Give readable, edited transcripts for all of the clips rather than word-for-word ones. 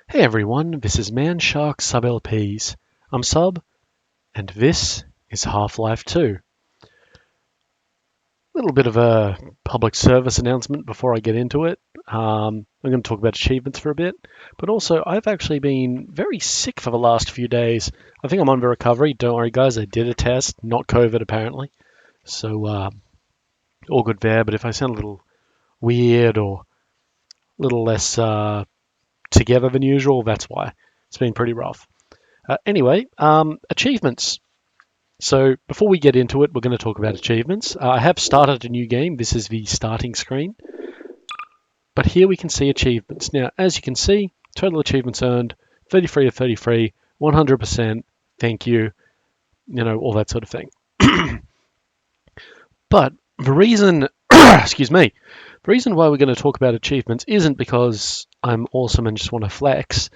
Hey everyone, this is Man Shark Sub LPs. I'm Sub, and this is Half-Life 2. A little bit of a public service announcement before I get into it. I'm going to talk about achievements for a bit, but also I've actually been very sick for the last few days. I think I'm under recovery. Don't worry, guys. I did a test, not COVID apparently, so all good there. But if I sound a little weird or a little less together than usual, that's why. It's been pretty rough. Anyway, achievements. So before we get into it, we're going to talk about achievements. I have started a new game. This is the starting screen. But here we can see achievements. Now, as you can see, total achievements earned, 33 of 33, 100%, thank you, all that sort of thing. But the reason, excuse me, the reason why we're going to talk about achievements isn't because I'm awesome and just want to flex,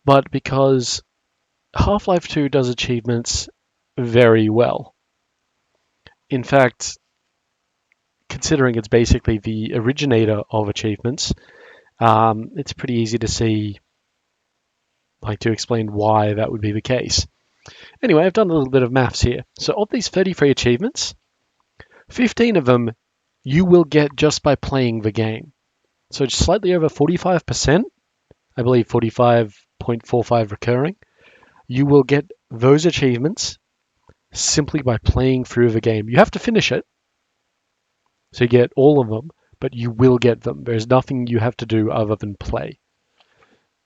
but because Half-Life 2 does achievements very well. In fact, considering it's basically the originator of achievements, it's pretty easy to see, to explain why that would be the case. Anyway, I've done a little bit of maths here. So of these 33 achievements, 15 of them you will get just by playing the game. So it's slightly over 45%, I believe 45.45 recurring. You will get those achievements simply by playing through the game. You have to finish it, so you get all of them, but you will get them. There's nothing you have to do other than play,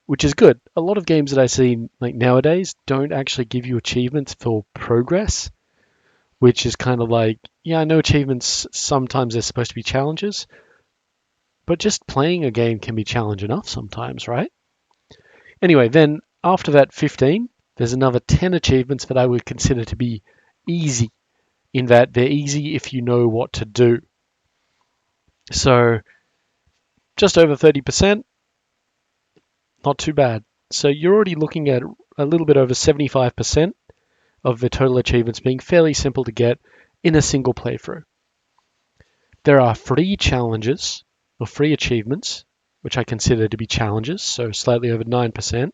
which is good. A lot of games that I see nowadays don't actually give you achievements for progress, which is kind of like, yeah, I know achievements sometimes they're supposed to be challenges, but just playing a game can be challenge enough sometimes, right? Anyway, then after that 15, there's another 10 achievements that I would consider to be easy, in that they're easy if you know what to do. So just over 30%, not too bad. So you're already looking at a little bit over 75% of the total achievements being fairly simple to get in a single playthrough. There are free challenges or free achievements, which I consider to be challenges, so slightly over 9%.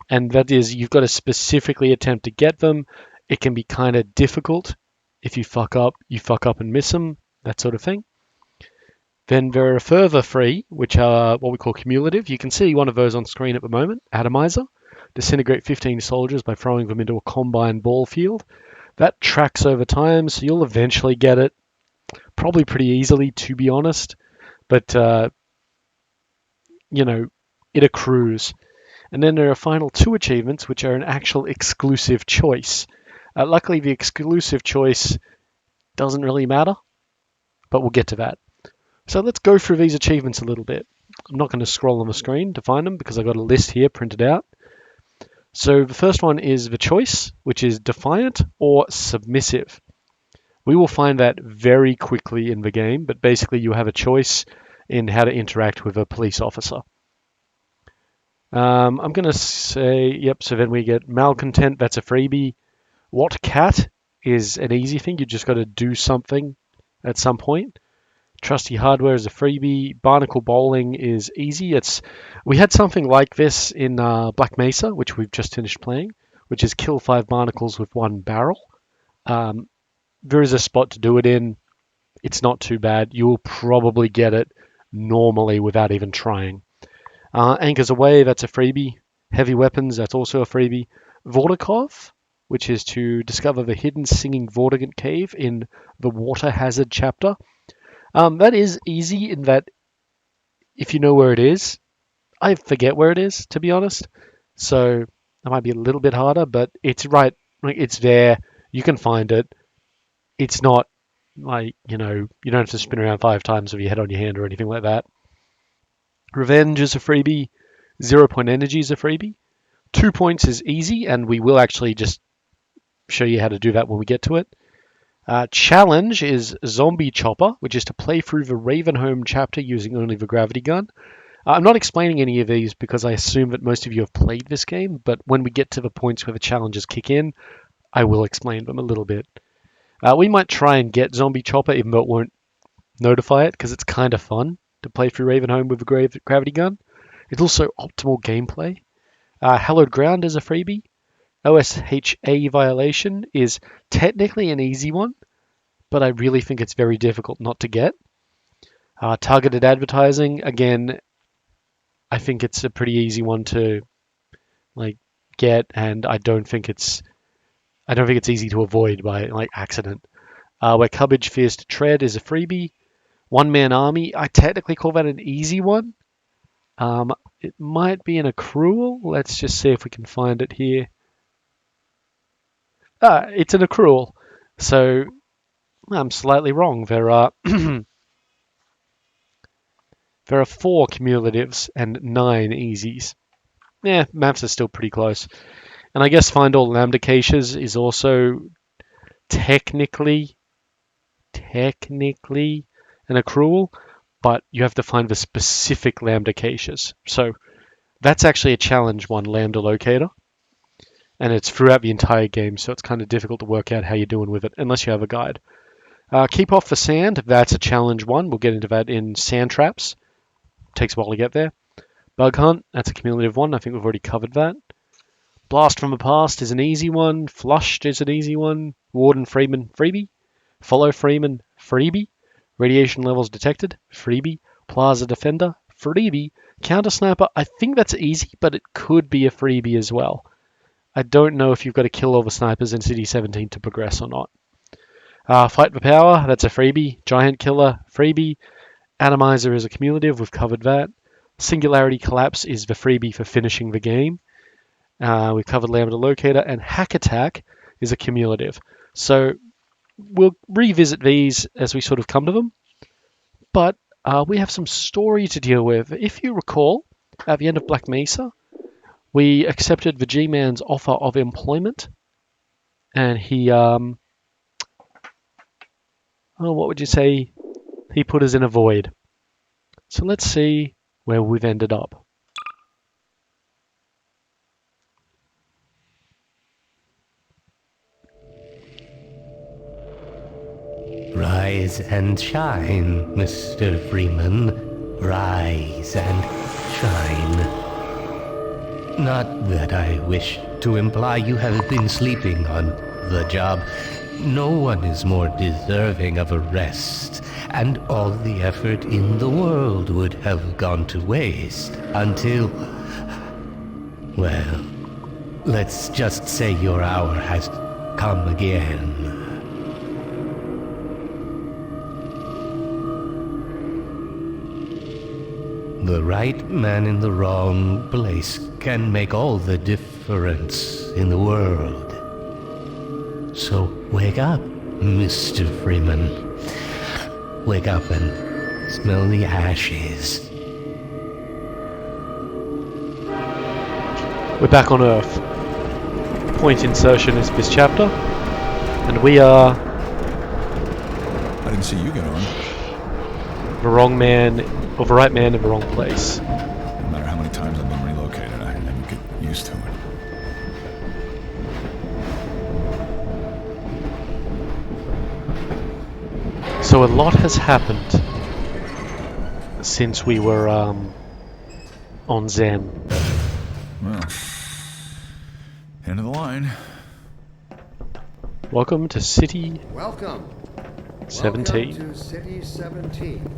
And that is, you've got to specifically attempt to get them. It can be kind of difficult. If you fuck up and miss them, that sort of thing. Then there are further free, which are what we call cumulative. You can see one of those on screen at the moment, Atomizer. Disintegrate 15 soldiers by throwing them into a combine ball field. That tracks over time, so you'll eventually get it. Probably pretty easily, to be honest. But, it accrues. And then there are final two achievements, which are an actual exclusive choice. Luckily, the exclusive choice doesn't really matter, but we'll get to that. So let's go through these achievements a little bit. I'm not going to scroll on the screen to find them because I've got a list here printed out. So the first one is the choice, which is defiant or submissive. We will find that very quickly in the game, but basically you have a choice in how to interact with a police officer. I'm going to say, yep, so then we get malcontent, that's a freebie. What cat is an easy thing, you just got to do something at some point. Trusty hardware is a freebie. Barnacle bowling is easy. We had something like this in Black Mesa, which we've just finished playing, which is kill 5 barnacles with 1 barrel. There is a spot to do it in. It's not too bad. You will probably get it normally without even trying. Anchors away, that's a freebie. Heavy weapons, that's also a freebie. Vortikov, which is to discover the hidden singing Vortigant cave in the water hazard chapter. That is easy in that if you know where it is, I forget where it is, to be honest. So that might be a little bit harder, but it's right. It's there. You can find it. It's not you don't have to spin around 5 times with your head on your hand or anything like that. Revenge is a freebie. 0 point energy is a freebie. 2 points is easy, and we will actually just show you how to do that when we get to it. Challenge is Zombie Chopper, which is to play through the Ravenholm chapter using only the gravity gun. I'm not explaining any of these because I assume that most of you have played this game, but when we get to the points where the challenges kick in, I will explain them a little bit. We might try and get Zombie Chopper, even though it won't notify it, because it's kind of fun to play through Ravenholm with the gravity gun. It's also optimal gameplay. Hallowed Ground is a freebie. OSHA violation is technically an easy one, but I really think it's very difficult not to get. Targeted advertising, again, I think it's a pretty easy one to like get, and I don't think it's easy to avoid by like accident. Where Cubbage Fears to Tread is a freebie. One Man Army, I technically call that an easy one. It might be an accrual. Let's just see if we can find it here. It's an accrual. So I'm slightly wrong. There are there are 4 cumulatives and 9 easies. Yeah, maths are still pretty close. And I guess Find All Lambda Caches is also technically an accrual, but you have to find the specific lambda caches. So that's actually a challenge one, lambda locator. And it's throughout the entire game, so it's kind of difficult to work out how you're doing with it, unless you have a guide. Keep off the sand, that's a challenge one. We'll get into that in sand traps. Takes a while to get there. Bug hunt, that's a cumulative one. I think we've already covered that. Blast from the past is an easy one. Flushed is an easy one. Gordon Freeman, freebie. Follow Freeman, freebie. Radiation levels detected, freebie. Plaza Defender, freebie. Counter Sniper, I think that's easy, but it could be a freebie as well. I don't know if you've got to kill all the snipers in City 17 to progress or not. Fight for Power, that's a freebie. Giant Killer, freebie. Atomizer is a cumulative, we've covered that. Singularity Collapse is the freebie for finishing the game. We've covered Lambda Locator, and Hack Attack is a cumulative. So we'll revisit these as we sort of come to them. But we have some story to deal with. If you recall, at the end of Black Mesa, we accepted the G-Man's offer of employment. And he, what would you say? He put us in a void. So let's see where we've ended up. Rise and shine, Mr. Freeman. Rise and shine. Not that I wish to imply you have been sleeping on the job. No one is more deserving of a rest, and all the effort in the world would have gone to waste until... well, let's just say your hour has come again. The right man in the wrong place can make all the difference in the world. So wake up, Mr. Freeman. Wake up and smell the ashes. We're back on Earth. Point insertion is this chapter. And we are... I didn't see you get on. the wrong man, or the right man in the wrong place. No matter how many times I've been relocated, I never get used to it. So a lot has happened since we were on Zen. Well, end of the line. Welcome to City Welcome. 17. Welcome to City 17.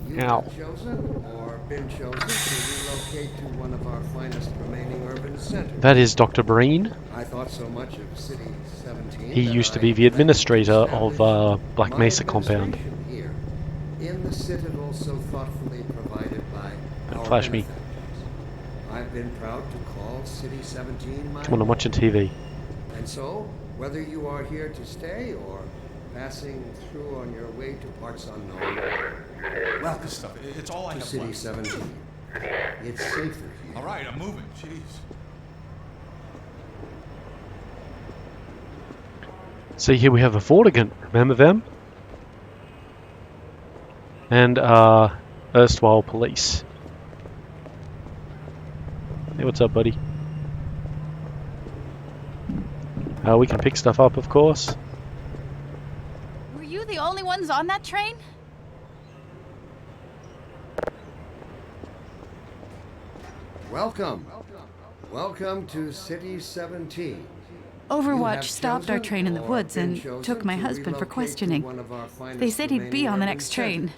You've Ow. been chosen or been chosen to relocate to one of our finest remaining urban centers. That is Dr. Breen. I thought so much of City 17. He that used to I be the administrator of established Black my Mesa compound. administration here in the Citadel so thoughtfully provided by Don't our flash me. benefactors. I've been proud to call City 17 my Come on, I'm watching TV. And so, whether you are here to stay or passing through on your way to parts unknown, welcome This stuff, it's all I to have City left. 17. It's safer here. All right, I'm moving. Jeez. See, here we have a Vortigant. Remember them? And erstwhile police. Hey, what's up, buddy? We can pick stuff up, of course. Were you the only ones on that train? Welcome. Welcome to City 17. Overwatch stopped our train in the woods and took my husband for questioning. They said he'd be on the next train.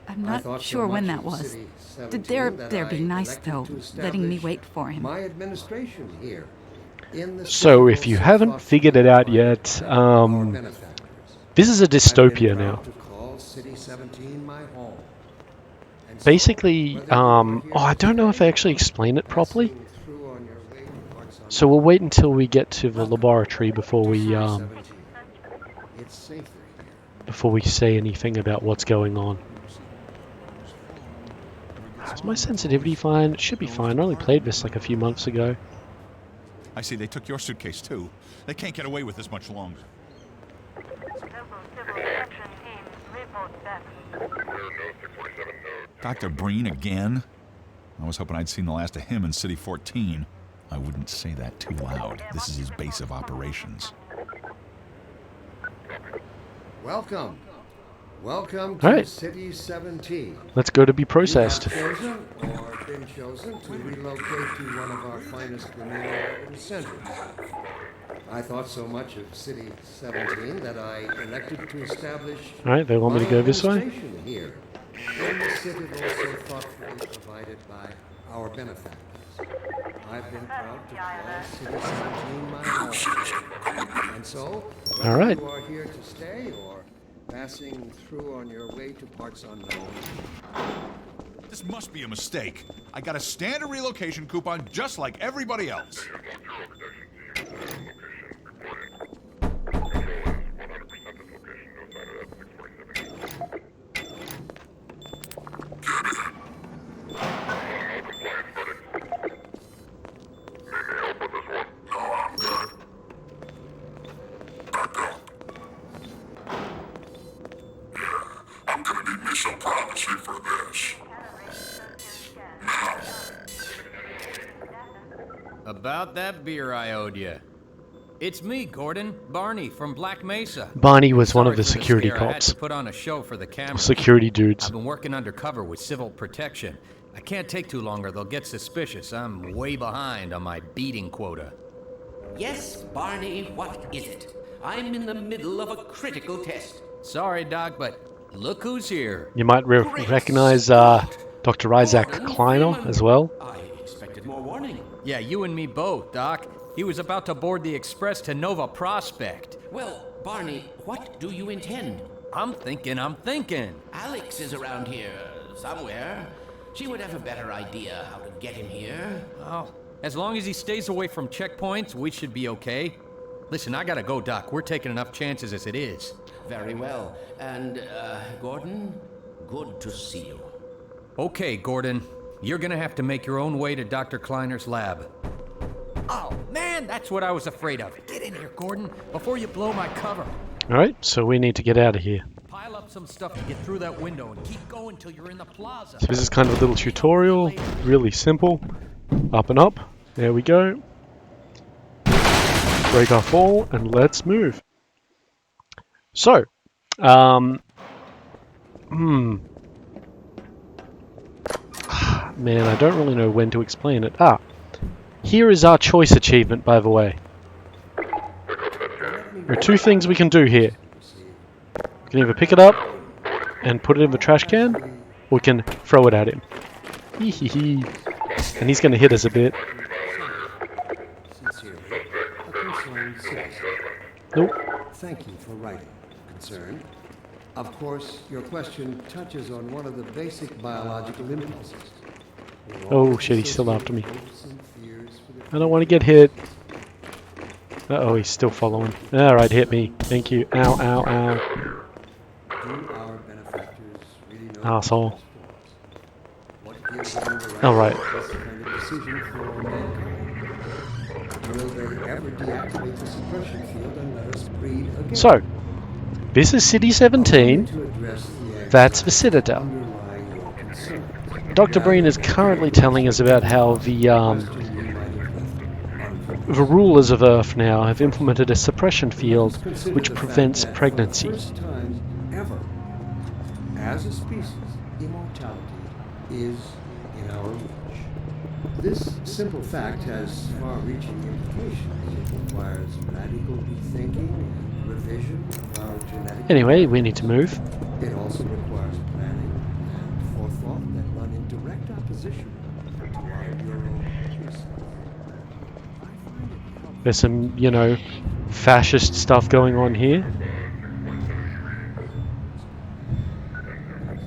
I'm not sure when that was. They're being nice, though, letting me wait for him. My administration here. So if you haven't figured it out yet, this is a dystopia now. Basically, I don't know if I actually explained it properly. So we'll wait until we get to the laboratory before we say anything about what's going on. Is my sensitivity fine? It should be fine. I only played this like a few months ago. I see they took your suitcase too. They can't get away with this much longer. Dr. Breen again? I was hoping I'd seen the last of him in City 14. I wouldn't say that too loud. This is his base of operations. Welcome. Welcome to City 17. Let's go to be processed. You have chosen or been chosen to relocate to one of our finest community urban centers. I thought so much of City 17 that I elected to establish Alright, they want me to go this way? here in the Citadel so thoughtfully provided by our benefactors. I've been proud to call City 17 my home. And so, whether you are here to stay or passing through on your way to parts unknown. This must be a mistake. I got a standard relocation coupon just like everybody else. About that beer I owed you. It's me, Gordon. Barney from Black Mesa. Barney was one of the security cops. I had to put on a show for the camera. Security dudes. I've been working undercover with civil protection. I can't take too long or they'll get suspicious. I'm way behind on my beating quota. Yes, Barney, what is it? I'm in the middle of a critical test. Sorry, Doc, but look who's here. You might recognize Dr. Isaac Kleiner as well. I expected more warning. Yeah, you and me both, Doc. He was about to board the express to Nova Prospect. Well, Barney, what do you intend? I'm thinking. Alex is around here somewhere. She would have a better idea how to get him here. Oh, as long as he stays away from checkpoints, we should be okay. Listen, I gotta go, Doc. We're taking enough chances as it is. Very well. And, Gordon, good to see you. Okay, Gordon. You're gonna have to make your own way to Dr. Kleiner's lab. Oh, man, that's what I was afraid of. Get in here, Gordon, before you blow my cover. Alright, so we need to get out of here. Pile up some stuff to get through that window and keep going till you're in the plaza. So this is kind of a little tutorial, really simple. Up and up. There we go. Break our fall, and let's move. So, man, I don't really know when to explain it. Here is our choice achievement, by the way. There are two things we can do here. We can either pick it up and put it in the trash can, or we can throw it at him. Hee. And he's going to hit us a bit. Nope. Thank you for writing. Concerned. Of course, your question touches on one of the basic biological impulses. Oh shit, he's still after me. I don't want to get hit. Uh-oh, he's still following. Alright, hit me. Thank you. Ow, ow, ow. Do our benefactors really know Asshole. what gives them the right Alright. this kind of decision for mankind? Will they ever deactivate the suppression field and let us breed again? So, this is City 17. To address the That's the Citadel. underlying your concern. Dr. Breen is currently telling us about how the rulers of Earth now have implemented a suppression field which prevents pregnancy. First time ever, as a species, immortality is in our reach. This simple fact has far-reaching implications. It requires radical rethinking and revision of our genetic... Anyway, we need to move. It also requires planning and forethought that run in direct opposition to our neuro-research. There's some, you know, fascist stuff going on here.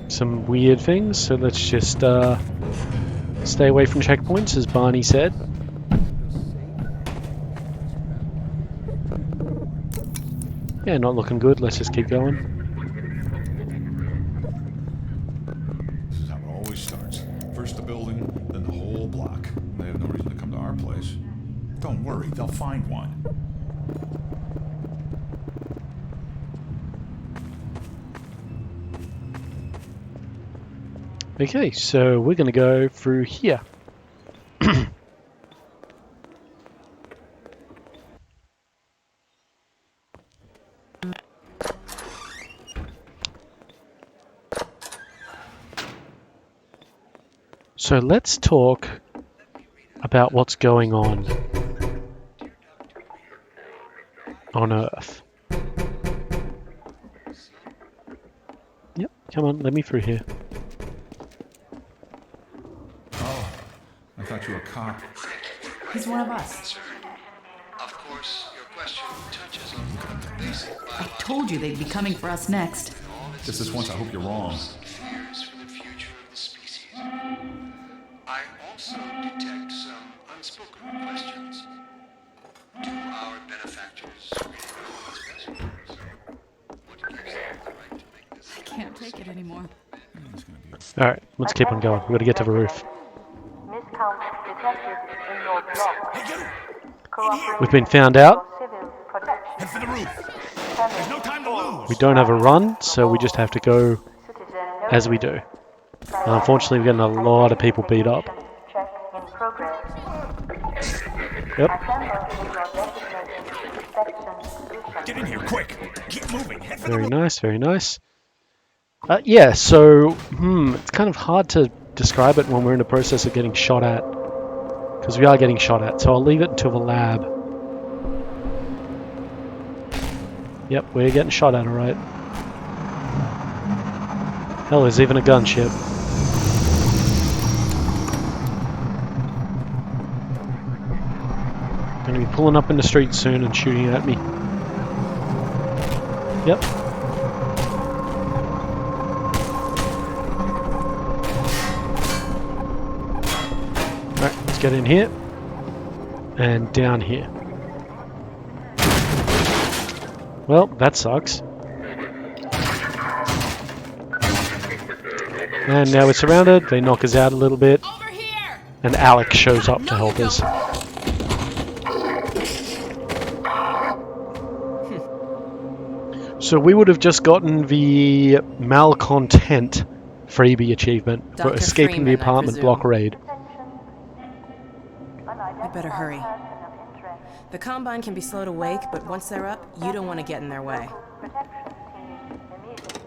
Some weird things, so let's just stay away from checkpoints, as Barney said. Yeah, not looking good. Let's just keep going. This is how it always starts. First the building, then the whole block. They have no reason to come to our place. Don't worry, they'll find one. Okay, so we're going to go through here. So let's talk about what's going on Earth. Yep, come on, let me through here. Oh, I thought you were a cop. He's one of us. Of course, your question touches on the basic I told you they'd be coming for us next. Just this once, I hope you're wrong. fears for the future of the species. I also detect some unspoken questions. Do our benefactors really know what's best for us? What gives them the right to make this? I can't take it anymore. Alright, let's keep on going. We've got to get to the roof. Miscount detected in your block. Hey, you! Cooperate We've been found out. for civil protection. Head for the roof! There's no time to lose! We don't have a run, so we just have to go Citizen as we do. And unfortunately, we're getting a lot of people beat up. check in progress. Yep. Assemble in your designated inspection position. Get in here, quick! Keep moving! Head for Very nice, very nice. Yeah, so, it's kind of hard to describe it when we're in the process of getting shot at. Because we are getting shot at, so I'll leave it until the lab. Yep, we're getting shot at, alright. Hell, there's even a gunship. Gonna be pulling up in the street soon and shooting at me. Yep. Alright, let's get in here. And down here. Well, that sucks. And now we're surrounded. They knock us out a little bit. And Alex shows up to help us. So we would have just gotten the malcontent freebie achievement for Dr. escaping Freeman, the I apartment presume. block raid. We better hurry. The Combine can be slow to wake, but once they're up, you don't want to get in their way. Protection team immediately.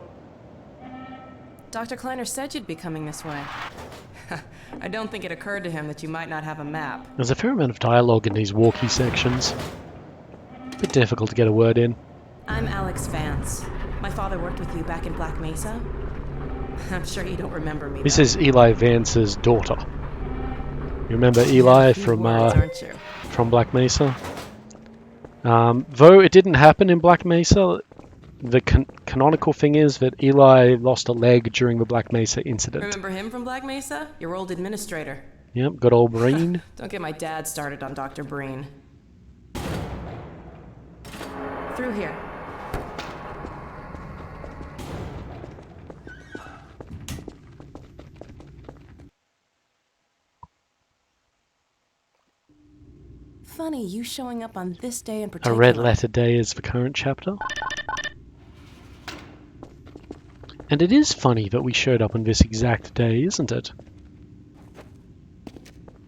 Dr. Kleiner said you'd be coming this way. I don't think it occurred to him that you might not have a map. There's a fair amount of dialogue in these walkie sections. A bit difficult to get a word in. I'm Alex Vance. My father worked with you back in Black Mesa. I'm sure you don't remember me. This though. is Eli Vance's daughter. You remember Eli Few from words, aren't you? from Black Mesa? Though it didn't happen in Black Mesa, the canonical thing is that Eli lost a leg during the Black Mesa incident. Remember him from Black Mesa? Your old administrator. Yep, good old Breen. Don't get my dad started on Dr. Breen. Through here. Funny, you showing up on this day in A particular. red letter day is the current chapter. And it is funny that we showed up on this exact day, isn't it?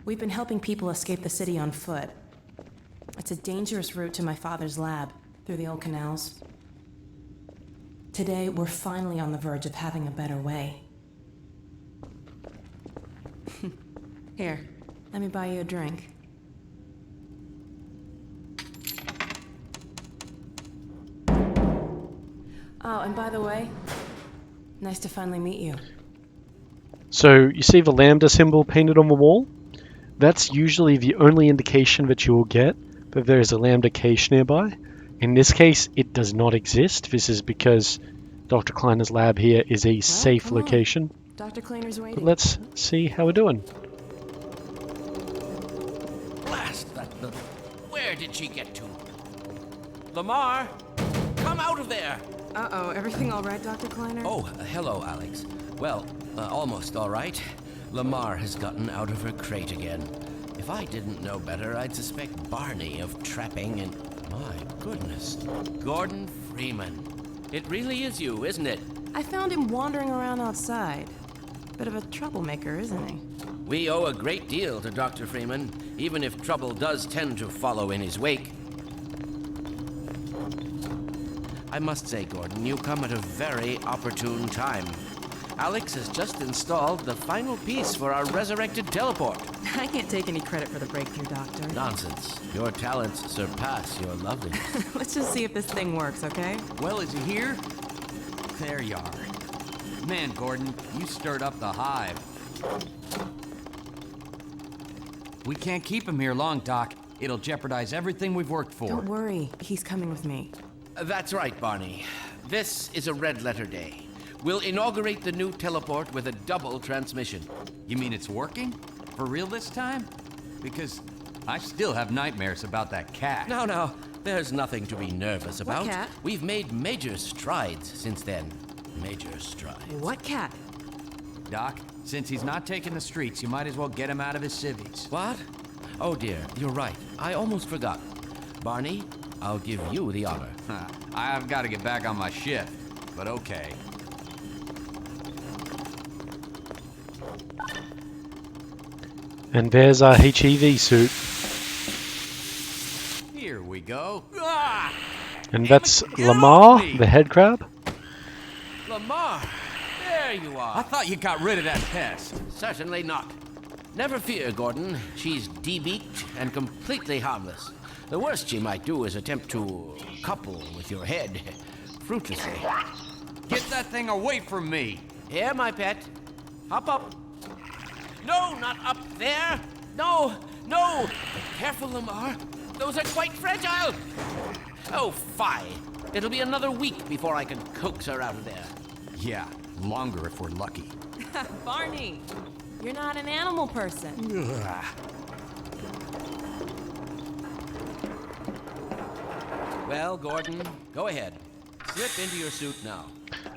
We've been helping people escape the city on foot. It's a dangerous route to my father's lab, through the old canals. Today, we're finally on the verge of having a better way. Here, Let me buy you a drink. Oh, and by the way, nice to finally meet you. So you see the lambda symbol painted on the wall? That's usually the only indication that you will get that there is a lambda cache nearby. In this case, it does not exist. This is because Dr. Kleiner's lab here is a safe come on. location. Dr. Kleiner's waiting. But let's see how we're doing. Blast that. Where did she get to? Lamar, come out of there! Uh-oh, everything all right, Dr. Kleiner? Oh, hello, Alex. Well, almost all right. Lamar has gotten out of her crate again. If I didn't know better, I'd suspect Barney of trapping and... My goodness. Gordon Freeman. It really is you, isn't it? I found him wandering around outside. Bit of a troublemaker, isn't he? We owe a great deal to Dr. Freeman, even if trouble does tend to follow in his wake. I must say, Gordon, you come at a very opportune time. Alex has just installed the final piece for our resurrected teleport. I can't take any credit for the breakthrough, Doctor. Nonsense. Your talents surpass your loveliness. Let's just see if this thing works, okay? Well, is he here? There you are. Man, Gordon, you stirred up the hive. We can't keep him here long, Doc. It'll jeopardize everything we've worked for. Don't worry. He's coming with me. That's right, Barney. This is a red letter day. We'll inaugurate the new teleport with a double transmission. You mean it's working? For real this time? Because I still have nightmares about that cat. No, there's nothing to be nervous about. What cat? We've made major strides since then. Major strides. What cat? Doc, since he's not taking the streets, you might as well get him out of his civvies. What? Oh dear, you're right. I almost forgot. Barney, I'll give you the honor. I've got to get back on my shift, but okay. And there's our HEV suit. Here we go. And that's Lamar, the head crab. Lamar, there you I are. thought you got rid of that pest. Certainly not. Never fear, Gordon. She's debeaked and completely harmless. The worst she might do is attempt to couple with your head, fruitlessly. Get that thing away from me. Here, my pet. Hop up. No, not up there. No. Careful, Lamar. Those are quite fragile. Oh, fie. It'll be another week before I can coax her out of there. Yeah, longer if we're lucky. Barney, you're not an animal person. Well, Gordon, go ahead. Slip into your suit now.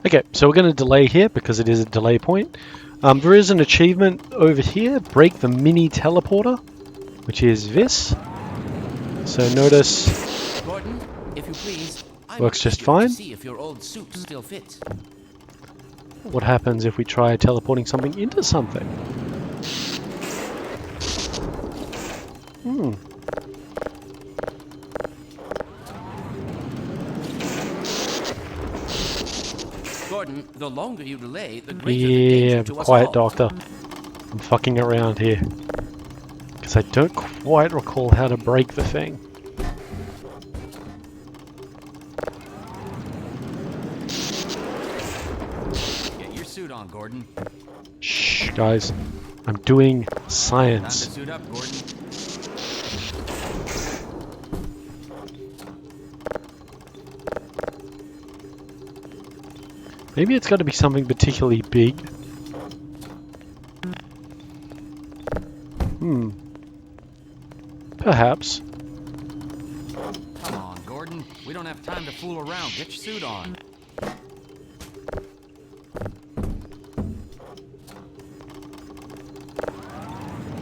Okay, so we're going to delay here because it is a delay point. There is an achievement over here, break the mini teleporter, which is this. So notice, Gordon, if you please, I'm works just eager fine. to see if your old suit still fits. What happens if we try teleporting something into something? Gordon, the longer you delay, the greater the Yeah, danger to us quiet, all. Doctor. I'm fucking around here. Because I don't quite recall how to break the thing. Get your suit on, Gordon. Shh, guys. I'm doing Time to science. suit up, Gordon. Maybe it's got to be something particularly big. Perhaps. Come on, Gordon. We don't have time to fool around. Get your suit on.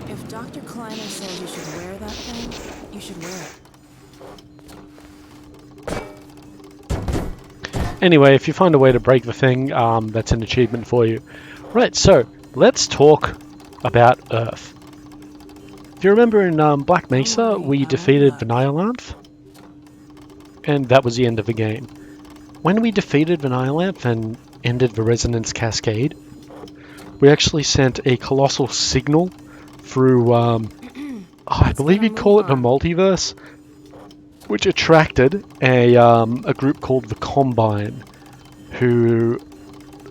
If Dr. Kleiner says you should wear that thing, you should wear it. Anyway, if you find a way to break the thing, that's an achievement for you. Right, so let's talk about Earth. If you remember in Black Mesa, we defeated Vanilanth, and that was the end of the game. When we defeated Vanilanth and ended the Resonance Cascade, we actually sent a colossal signal through I believe you'd call it a multiverse, which attracted a group called the Combine, who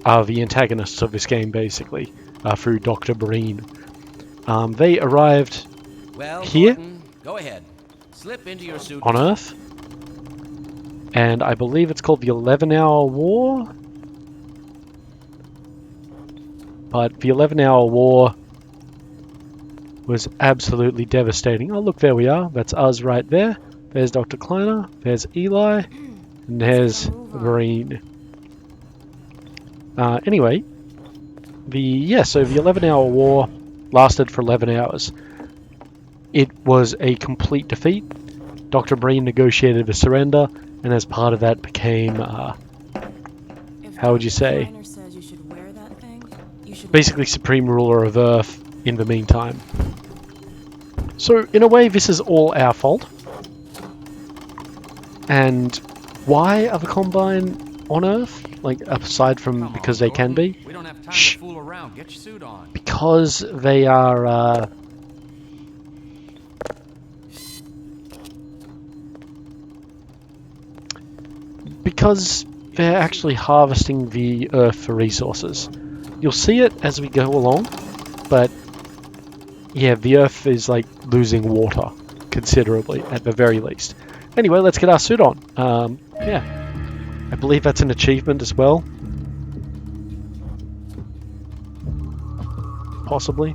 are the antagonists of this game, basically, through Dr. Breen. They arrived here, Gordon, go ahead. Slip into your suit on Earth, and I believe it's called the 11-Hour War. But the 11-Hour War was absolutely devastating. Oh, look, there we are. That's us right there. There's Dr. Kleiner, there's Eli, and there's Breen. Anyway, so the 11-Hour War lasted for 11 hours. It was a complete defeat. Dr. Breen negotiated a surrender, and as part of that became, how would you say, basically supreme ruler of Earth in the meantime. So, in a way, this is all our fault. And why are the Combine on Earth? Like, aside from because they can be? We don't have time Shh. to fool around. Get your suit on. Because they are, because they're actually harvesting the Earth for resources. You'll see it as we go along, but yeah, the Earth is like losing water considerably at the very least. Anyway, let's get our suit on. Yeah, I believe that's an achievement as well. Possibly.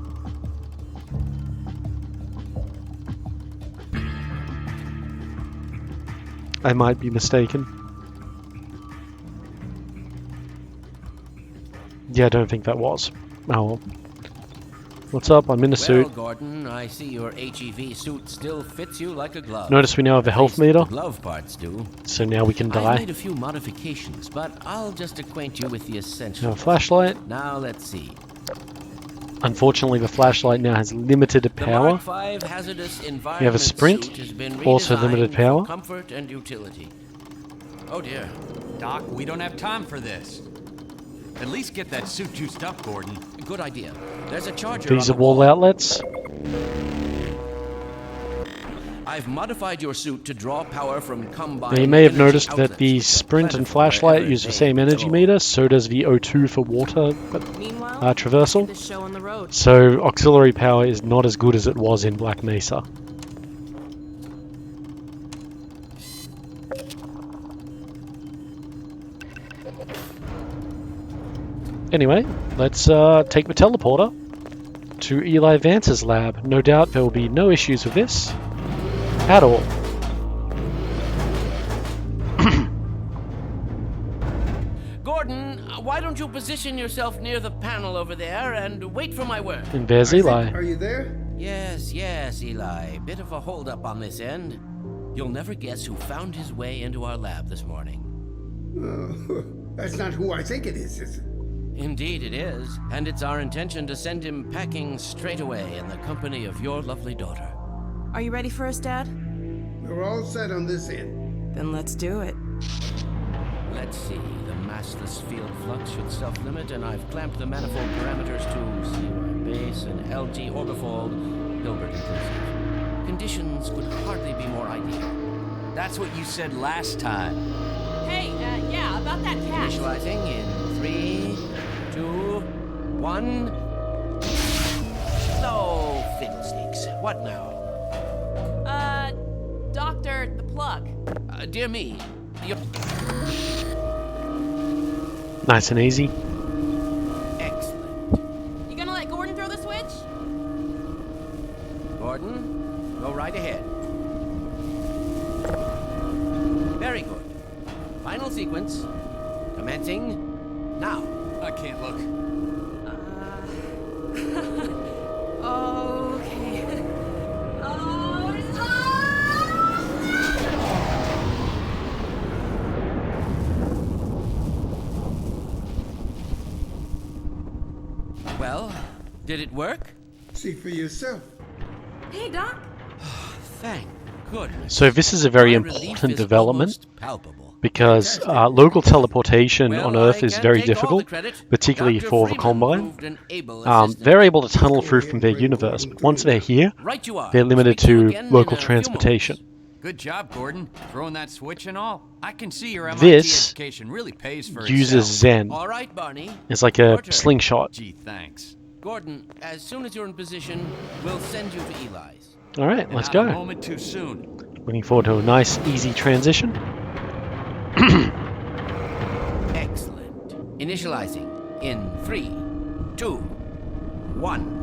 I might be mistaken. Yeah, I don't think that was. Oh well. What's up? I'm in a suit. Well, Gordon, I see your HEV suit still fits you like a glove. Notice we now have a health meter. The glove parts do. So now we can I've die. made a few modifications, but I'll just acquaint you with the essentials. Now a flashlight. Now let's see. Unfortunately, the flashlight now has limited The power. Mark V hazardous environment We have a sprint, suit has been also redesigned limited for power. comfort and utility. Oh dear. Doc, we don't have time for this. At least get that suit juiced up, Gordon. Good idea. There's a charger These on are the wall outlets. I've modified your suit to draw power from combined. Now you may have energy noticed that outlets, the which are sprint and plentiful flashlight wherever use the they same energy go. meter, so does the O2 for water Meanwhile, traversal. the show on the road. So auxiliary power is not as good as it was in Black Mesa. Anyway, let's take the teleporter to Eli Vance's lab. No doubt there will be no issues with this at all. Gordon, why don't you position yourself near the panel over there and wait for my word? And there's Eli. Are you there? Yes, Eli. Bit of a holdup on this end. You'll never guess who found his way into our lab this morning. That's not who I think it is it? Indeed it is, and it's our intention to send him packing straight away in the company of your lovely daughter. Are you ready for us, Dad? We're all set on this end. Then let's do it. Let's see, the massless field flux should self-limit, and I've clamped the manifold parameters to CY base and LG orbifold, Hilbert inclusive. Conditions could hardly be more ideal. That's what you said last time. Hey, yeah, about that cat. Initializing in 3, 2, 1. No fiddlesticks. What now? Doctor, the plug. Dear me, you're... Nice and easy. Excellent. You gonna let Gordon throw the switch? Gordon, go right ahead. Very good. Final sequence. Commencing now. I can't look. Okay. Well, did it work? See for yourself. Hey, Doc. Thank goodness. So this is a very My relief important is development. almost palpable. because local teleportation on Earth is very difficult, particularly for the Combine. They're able to tunnel through from their universe, but once they're here, they're limited to local transportation. Good job, Gordon. Throwing that switch and all. I can see your MIT This education really pays for uses itself. Zen. All right, Barney. It's like a Roger. slingshot. Gee, thanks. Gordon, as soon as you're in position, we'll send you to Eli's. All right, let's Not a go. moment too soon. Looking forward to a nice, easy transition. Excellent. Initializing in 3, 2, 1.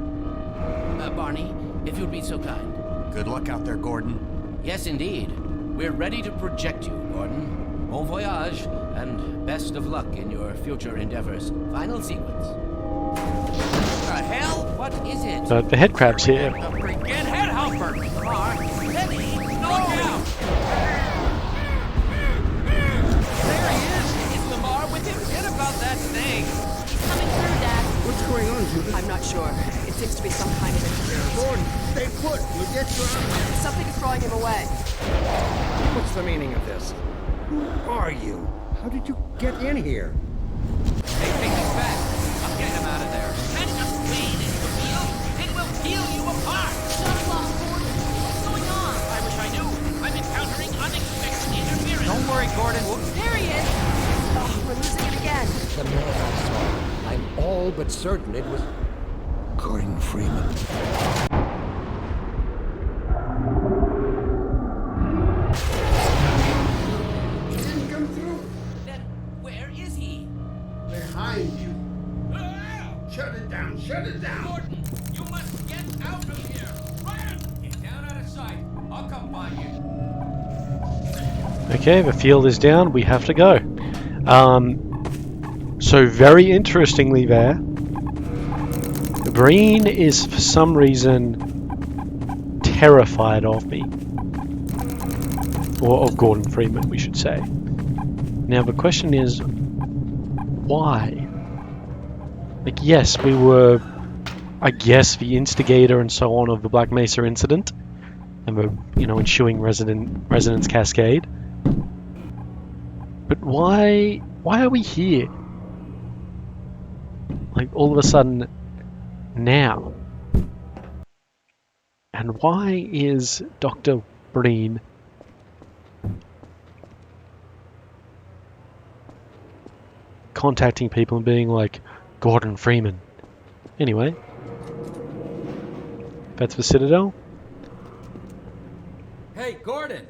Barney, if you'd be so kind. Good luck out there, Gordon. Yes, indeed. We're ready to project you, Gordon. Bon voyage, and best of luck in your future endeavors. Final sequence. What the hell? What is it? The head crab's here. The freaking head helper! Lamar, steady! Look out! There he is! Is Lamar with him? Forget about that thing! Coming through, Dad. What's going on, Judith? I'm not sure. It seems to be some kind of interference. Gordon, stay put. You'll get your arm. Something's drawing him away. What's the meaning of this? Who are you? How did you get in here? Hey, take this back! I'm getting him out of there. Can just wade into the field? It will peel you apart! Shut up, Gordon. What's going on? I wish I knew. I'm encountering unexpected interference. Don't worry, Gordon. We'll... There he is. Oh, we're losing it again. The man I saw. I'm all but certain it was Gordon Freeman. He didn't come through. Then where is he? Behind you. Shut it down. Shut it down. Gordon, you must get out of here. Run! Get down out of sight. I'll come find you. Okay, the field is down. We have to go. So very interestingly there, Breen is for some reason terrified of me. Or of Gordon Freeman, we should say. Now the question is, why? Like, yes, we were, I guess, the instigator and so on of the Black Mesa incident, and the, ensuing resonance cascade. But why are we here? Like, all of a sudden, now? And why is Dr. Breen contacting people and being like, Gordon Freeman? Anyway, that's the Citadel. Hey, Gordon!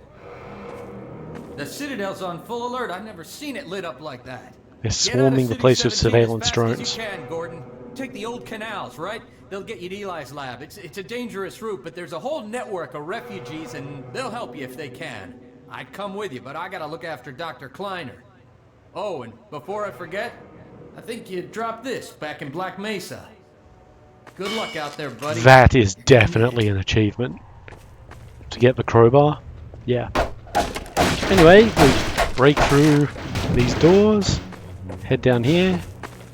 The Citadel's on full alert. I've never seen it lit up like that. They're swarming the place with surveillance drones. As you can, Gordon. Take the old canals, right? They'll get you to Eli's lab. It's a dangerous route, but there's a whole network of refugees, and they'll help you if they can. I'd come with you, but I gotta look after Dr. Kleiner. Oh, and before I forget, I think you dropped this back in Black Mesa. Good luck out there, buddy. That is definitely an achievement. To get the crowbar? Yeah. Anyway, we break through these doors, head down here.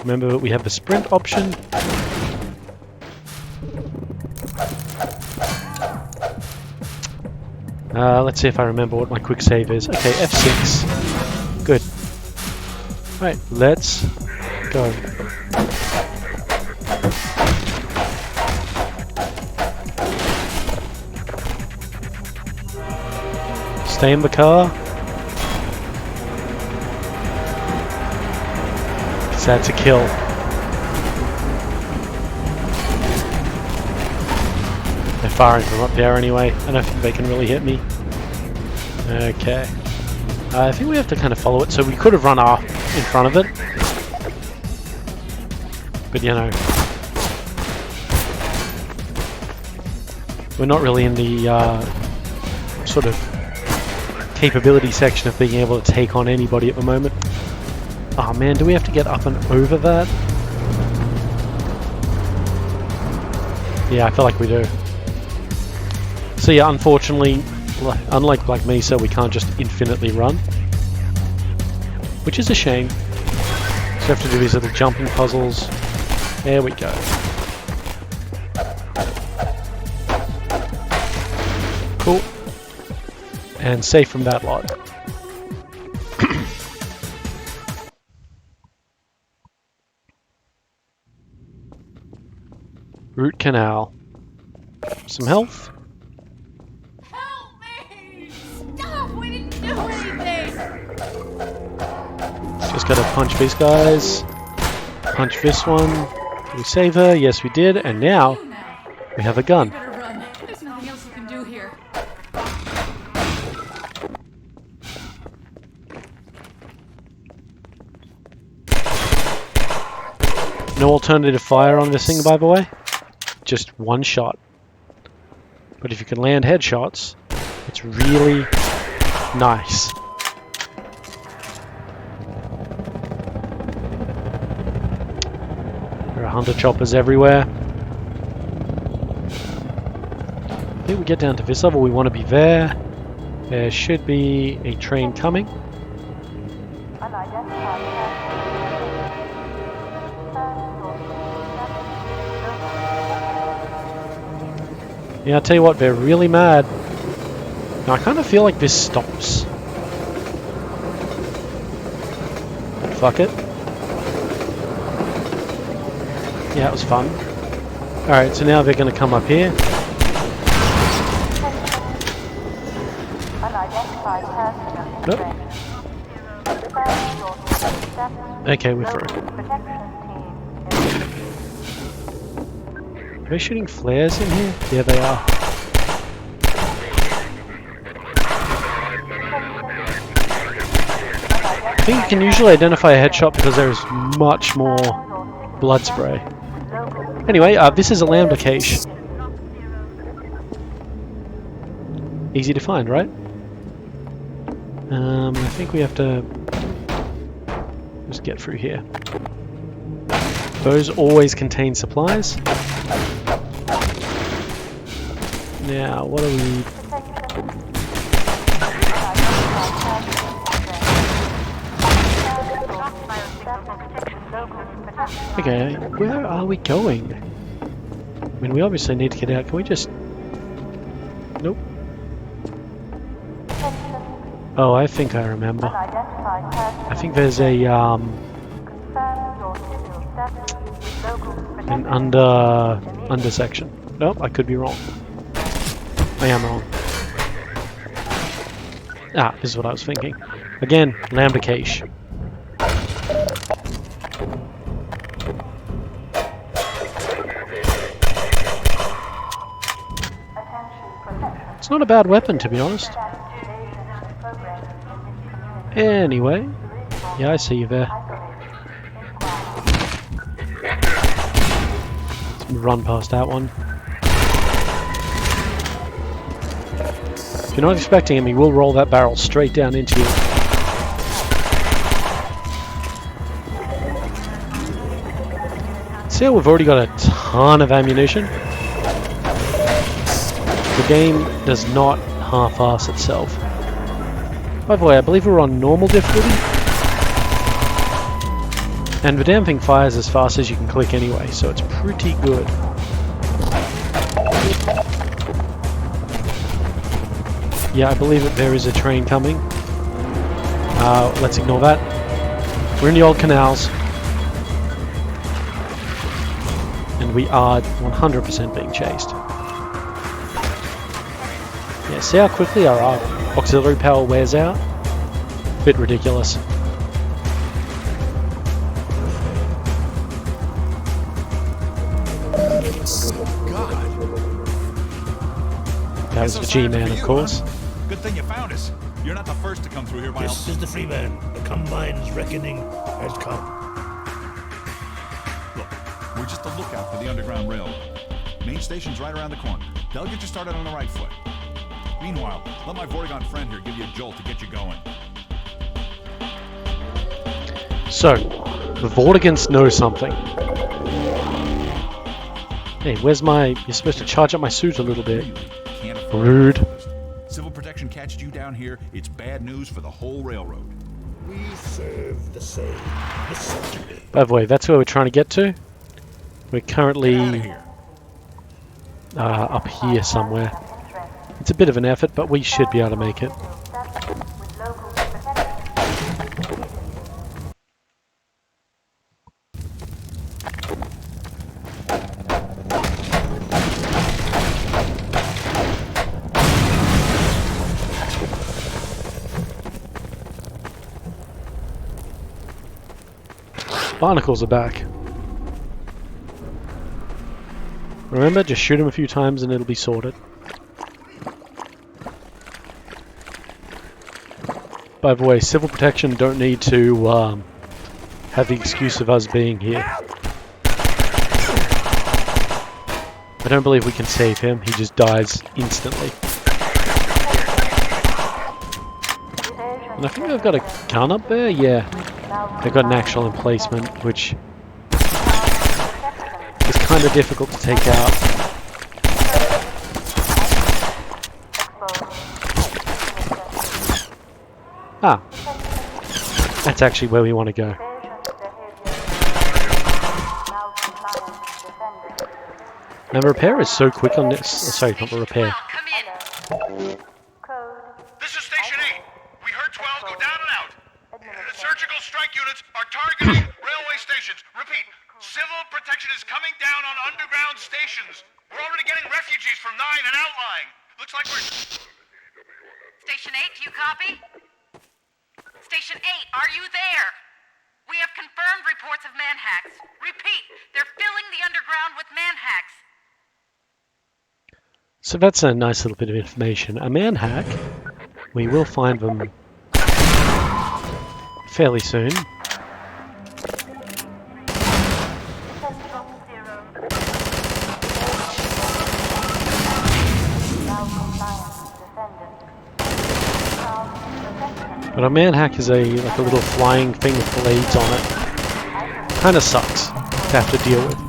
Remember that we have the sprint option. Let's see if I remember what my quick save is. Okay, F6. Good. Right, let's go. Stay in the car. Because that's a kill. They're firing from up there anyway. I don't think they can really hit me. Okay. I think we have to kind of follow it. So we could have run off in front of it. But we're not really in the sort of capability section of being able to take on anybody at the moment. Oh man, do we have to get up and over that? Yeah, I feel like we do. So yeah, unfortunately, unlike Black Mesa, we can't just infinitely run. Which is a shame. So we have to do these little jumping puzzles. There we go. Cool. And safe from that lot. Root canal. Some health. Help me! Stop! We didn't do anything! Just gotta punch these guys. Punch this one. Did we save her? Yes, we did. And now we have a gun. Better run. There's nothing else you can do here. No alternative fire on this thing, by the way. Just one shot. But if you can land headshots, it's really nice. There are hunter choppers everywhere. I think we get down to this level, we want to be there. There should be a train coming. Yeah, I'll tell you what, they're really mad. Now I kind of feel like this stops. But fuck it. Yeah, it was fun. Alright, so now they're going to come up here. Nope. Okay, we're through. Are they shooting flares in here? Yeah, they are. I think you can usually identify a headshot because there is much more blood spray. Anyway, this is a lambda cache. Easy to find, right? I think we have to just get through here. Those always contain supplies. Now, what are we... Okay, where are we going? I mean, we obviously need to get out. Can we just... Nope. Oh, I think I remember. I think there's a, an under section. Nope, I could be wrong. I am wrong. Ah, this is what I was thinking. Again, lambda cache. It's not a bad weapon, to be honest. Anyway, yeah, I see you there. Let's run past that one. If you're not expecting him, he will roll that barrel straight down into you. See how we've already got a ton of ammunition? The game does not half-ass itself. By the way, I believe we're on normal difficulty. And the damn thing fires as fast as you can click anyway, so it's pretty good. Yeah, I believe that there is a train coming. Let's ignore that. We're in the old canals. And we are 100% being chased. Yeah, see how quickly our auxiliary power wears out? Bit ridiculous. That was the G-Man, of course. Good thing you found us. You're not the first to come through here, This is the Freeman. The Combine's reckoning has come. Look, we're just a lookout for the Underground Railroad. Main station's right around the corner. They'll get you started on the right foot. Meanwhile, let my Vortigaunt friend here give you a jolt to get you going. So, the Vortigants know something. Hey, where's my... You're supposed to charge up my suit a little bit. Can't afford Rude. it. Civil protection catches you down here, it's bad news for the whole railroad. We serve the same mystery. By the way, that's where we're trying to get to. We're currently Get out of here. Up here somewhere. It's a bit of an effort, but we should be able to make it. Barnacles are back. Remember, just shoot them a few times and it'll be sorted. By the way, Civil Protection don't need to have the excuse of us being here. I don't believe we can save him. He just dies instantly. And I think they've got a gun up there. Yeah, they've got an actual emplacement, which is kind of difficult to take out. Ah, that's actually where we want to go. And repair is so quick on this. Oh, sorry, not the repair. This is Station 8. We heard 12 go down and out. Surgical strike units are targeting railway stations. Repeat, Civil Protection is coming down on underground stations. We're already getting refugees from 9 and outlying. Looks like we're... Station 8, do you copy? Station 8, are you there? We have confirmed reports of manhacks. Repeat, they're filling the underground with manhacks. So that's a nice little bit of information. A manhack, we will find them fairly soon. But a manhack is like a little flying thing with blades on it. Kinda sucks to have to deal with.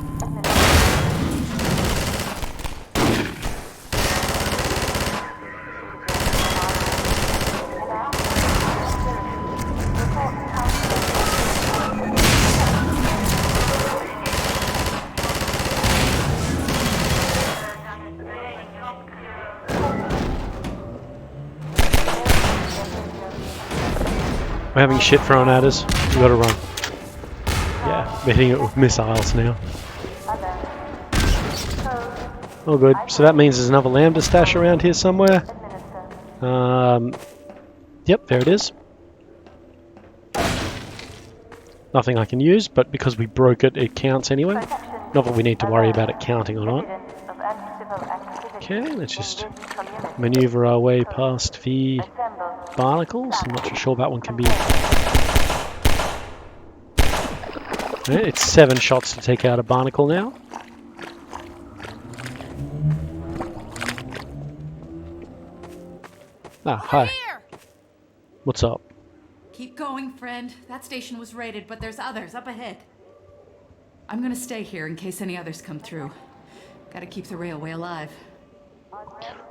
We're having shit thrown at us. We gotta run. Yeah, we're hitting it with missiles now. Oh good. So that means there's another lambda stash around here somewhere. Yep, there it is. Nothing I can use, but because we broke it, it counts anyway. Not that we need to worry about it counting or not. Okay, let's just maneuver our way past the barnacles. I'm not too sure that one can be... It's 7 shots to take out a barnacle now. Ah, hi. What's up? Keep going, friend. That station was raided, but there's others up ahead. I'm gonna stay here in case any others come through. Gotta keep the railway alive.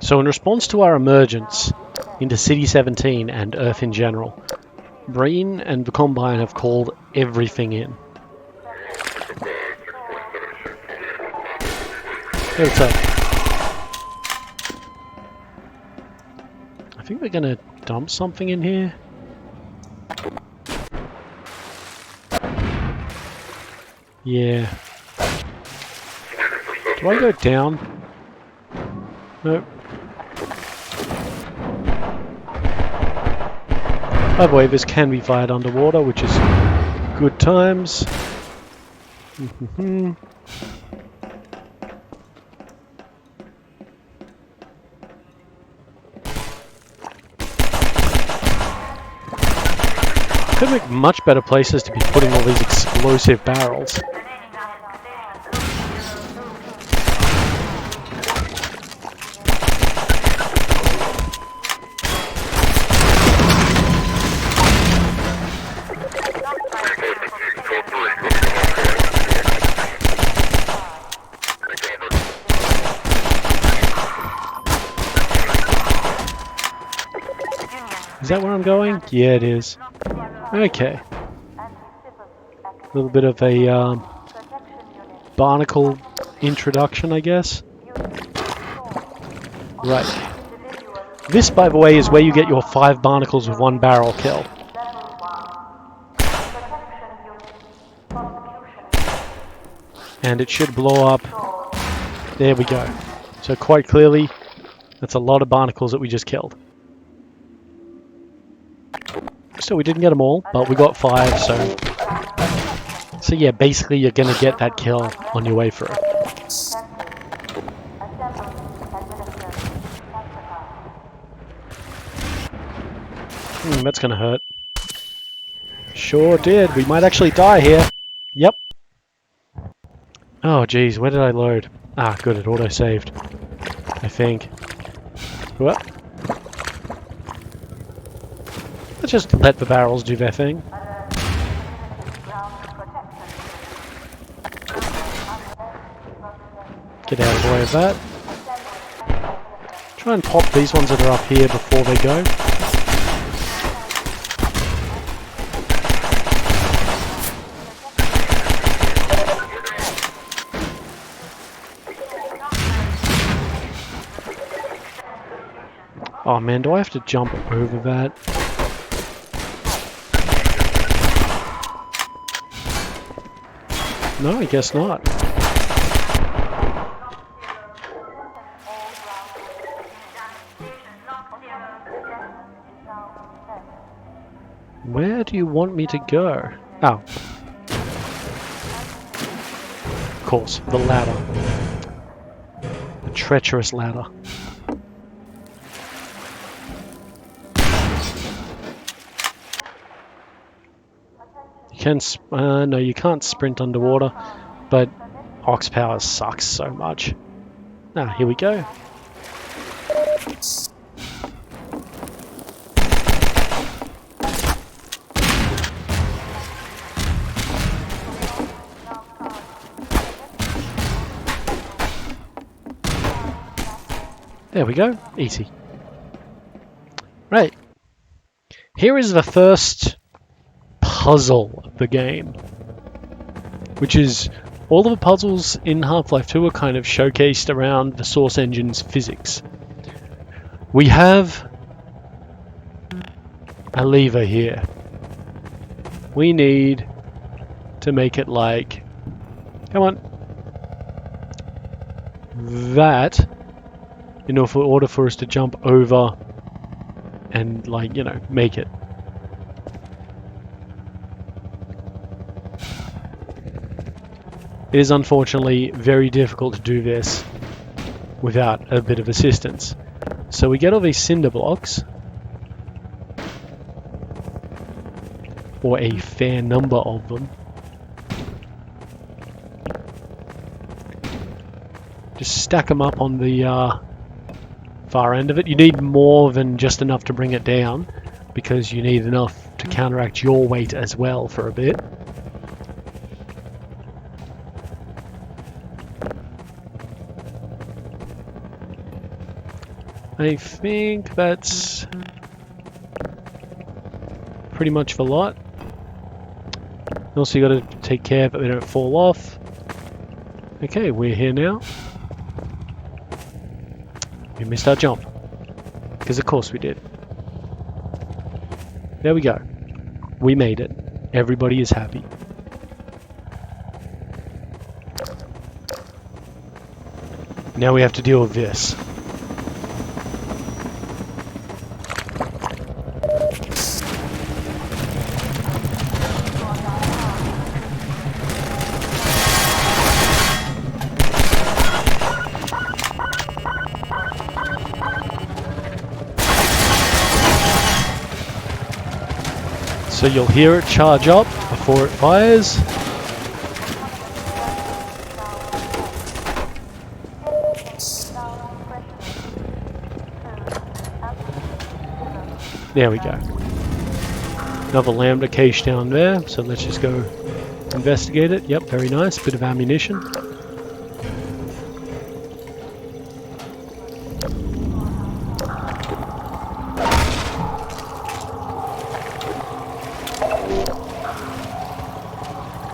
So in response to our emergence into City 17 and Earth in general, Breen and the Combine have called everything in. Hey, what's up? I think we're gonna dump something in here. Yeah. Do I go down? Nope. By the way, this can be fired underwater, which is good times. Could make much better places to be putting all these explosive barrels. Is that where I'm going? Yeah, it is. Okay. A little bit of a barnacle introduction, I guess. Right. This, by the way, is where you get your 5 barnacles with 1 barrel kill. And it should blow up. There we go. So quite clearly, that's a lot of barnacles that we just killed. So we didn't get them all, but we got 5, so So yeah, basically you're gonna get that kill on your way through. That's gonna hurt. Sure did. We might actually die here. Yep. Oh geez, where did I load? Ah, good, it auto-saved. I think. What? Let's just let the barrels do their thing. Get out of the way of that. Try and pop these ones that are up here before they go. Oh man, do I have to jump over that? No, I guess not. Where do you want me to go? Oh. Of course, the ladder. The treacherous ladder. No, you can't sprint underwater, but ox power sucks so much. Ah, here we go. There we go, easy. Right, here is the first puzzle of the game, which is all of the puzzles in Half-Life 2 are kind of showcased around the Source Engine's physics. We have a lever here. We need to make it like, come on, that, in order for us to jump over and, like, you know, make it. It is unfortunately very difficult to do this without a bit of assistance. So we get all these cinder blocks, or a fair number of them. Just stack them up on the far end of it. You need more than just enough to bring it down, because you need enough to counteract your weight as well for a bit. I think that's pretty much the lot. Also, you got to take care that they don't fall off. Okay, we're here now. We missed our jump, because of course we did. There we go. We made it. Everybody is happy. Now we have to deal with this. So you'll hear it charge up before it fires. There we go. Another lambda cache down there, so let's just go investigate it. Yep, very nice. Bit of ammunition.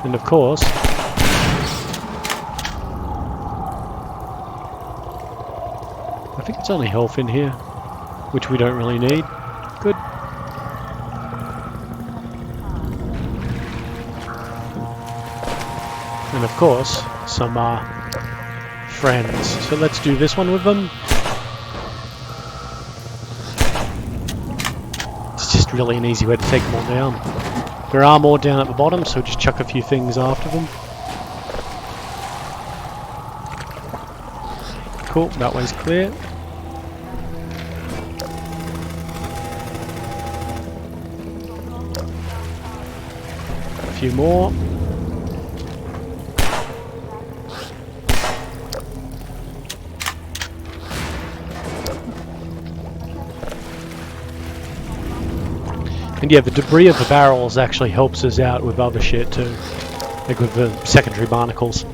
And of course, I think it's only health in here, which we don't really need. Good. And of course, some friends. So let's do this one with them. It's just really an easy way to take them all down. There are more down at the bottom, so just chuck a few things after them. Cool, that way's clear. A few more. And yeah, the debris of the barrels actually helps us out with other shit too. Like with the secondary barnacles.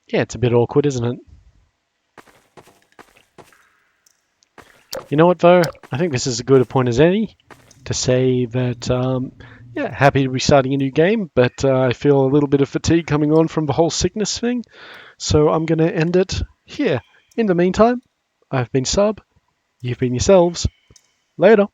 Yeah, it's a bit awkward, isn't it? You know what, though? I think this is as good a point as any to say that, yeah, happy to be starting a new game, but I feel a little bit of fatigue coming on from the whole sickness thing, so I'm going to end it here. In the meantime, I've been Sub, you've been yourselves. Later.